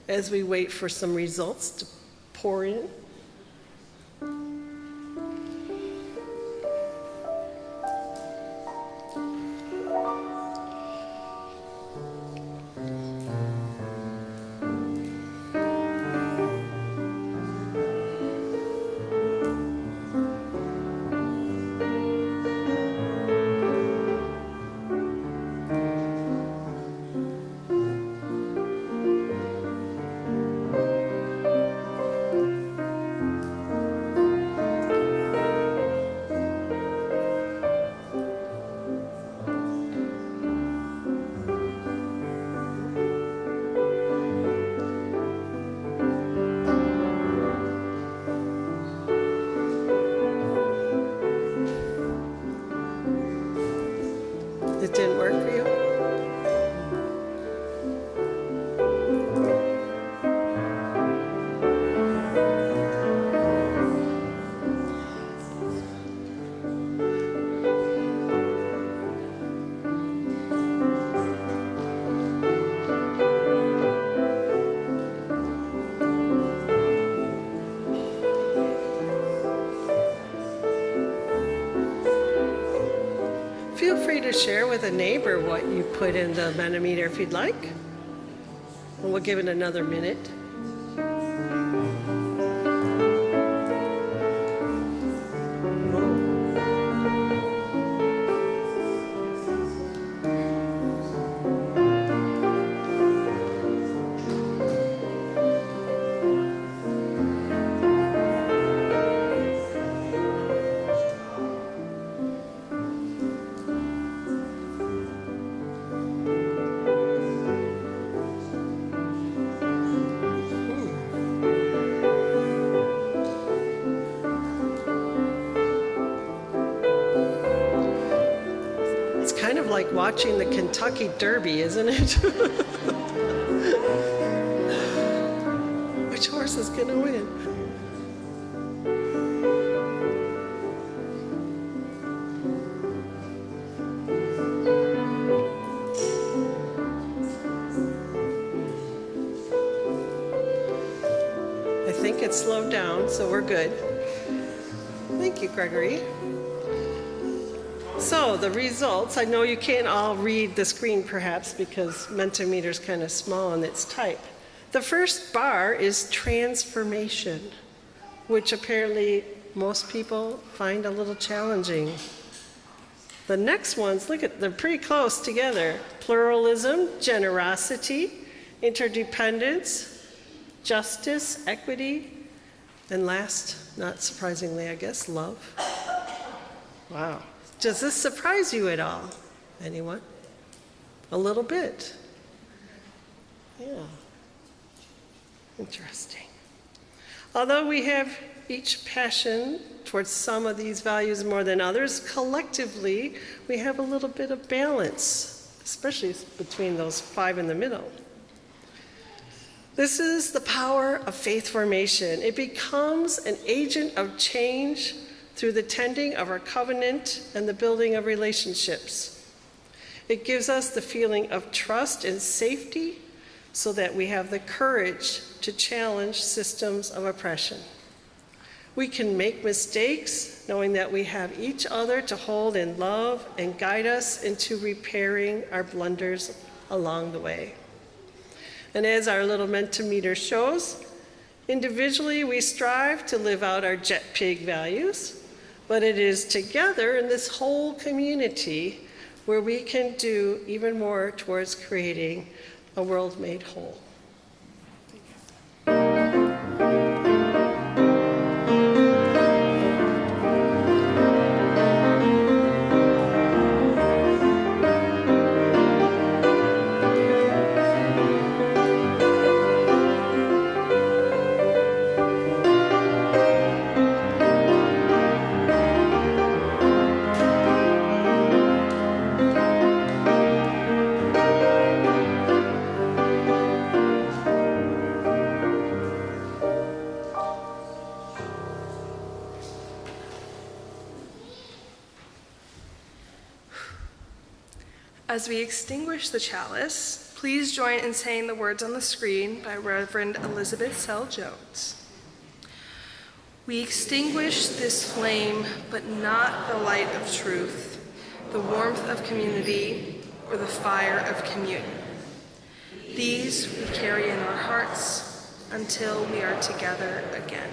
as we wait for some results to pour in. It didn't work for you? Feel free to share with a neighbor what you put in the Mentimeter if you'd like. And we'll give it another minute. watching the Kentucky Derby, isn't it? Which horse is going to win? I think it slowed down, so we're good. Thank you, Gregory. So the results, I know you can't all read the screen perhaps because Mentimeter is kind of small and it's type. The first bar is transformation, which apparently most people find a little challenging. The next ones, look at, they're pretty close together. Pluralism, generosity, interdependence, justice, equity, and last, not surprisingly, I guess, love. Wow. Does this surprise you at all? Anyone? A little bit. Yeah. Interesting. Although we have each passion towards some of these values more than others, collectively we have a little bit of balance, especially between those 5 in the middle. This is the power of faith formation. It becomes an agent of change through the tending of our covenant and the building of relationships. It gives us the feeling of trust and safety so that we have the courage to challenge systems of oppression. We can make mistakes knowing that we have each other to hold in love and guide us into repairing our blunders along the way. And as our little Mentimeter shows, individually we strive to live out our Jetpig values, but it is together in this whole community where we can do even more towards creating a world made whole. As we extinguish the chalice, please join in saying the words on the screen by Reverend Elizabeth Sell Jones. We extinguish this flame, but not the light of truth, the warmth of community, or the fire of communion. These we carry in our hearts until we are together again.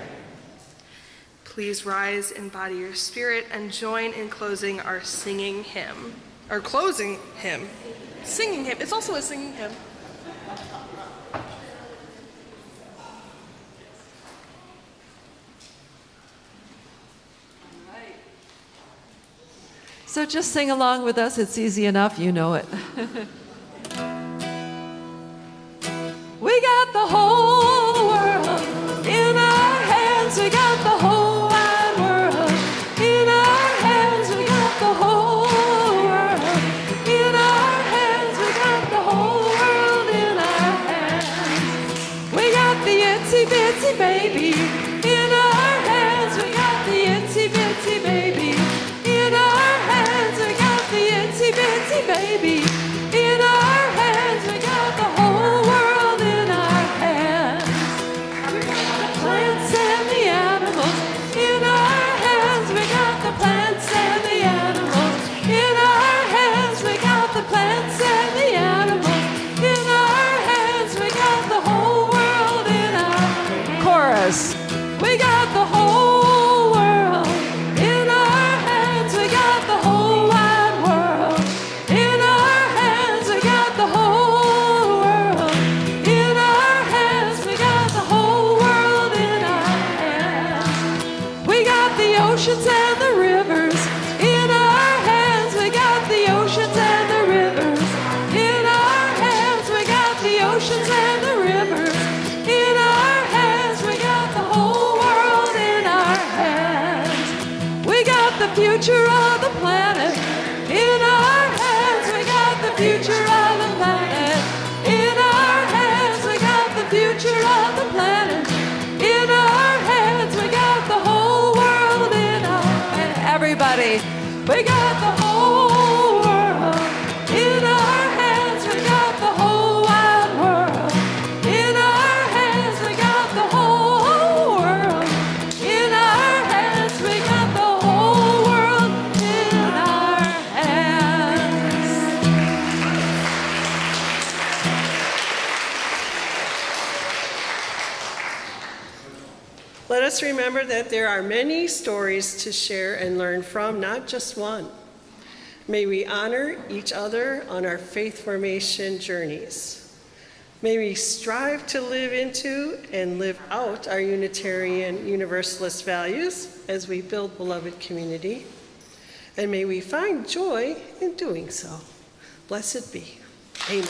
Please rise in body or spirit and join in closing our singing hymn. Or closing hymn. Singing hymn. It's also a singing hymn. So just sing along with us. It's easy enough. You know it. We got the whole world in our hands. We got the whole wide world in our hands. We got the whole world in our hands. We got the whole world in our hands. We got the itsy bitsy baby in our hands. We got the itsy bitsy baby in our hands. We got the itsy bitsy baby in our hands. We got the whole world in our hands. We got the plants and the animals in our hands. We got the plants and the animals in our hands. We got the plants and the animals in our hands. We got the whole world in our chorus. We got the whole world in our hands. We got the whole wide world in our hands. We got the whole world in our hands. We got the whole world in our hands. We got the oceans and the rivers in our hands. We got the oceans and the rivers in our hands. We got the oceans and the rivers in our hands. We got the whole world in our hands. We got the future of the planet in our hands. We got We got the whole world in our hands. We got the whole wide world in our hands. We got the whole world in our hands. We got the whole world in our hands. Let us remember that there are many stories to share and learn from, not just one. May we honor each other on our faith formation journeys. May we strive to live into and live out our Unitarian Universalist values as we build beloved community. And may we find joy in doing so. Blessed be. Amen.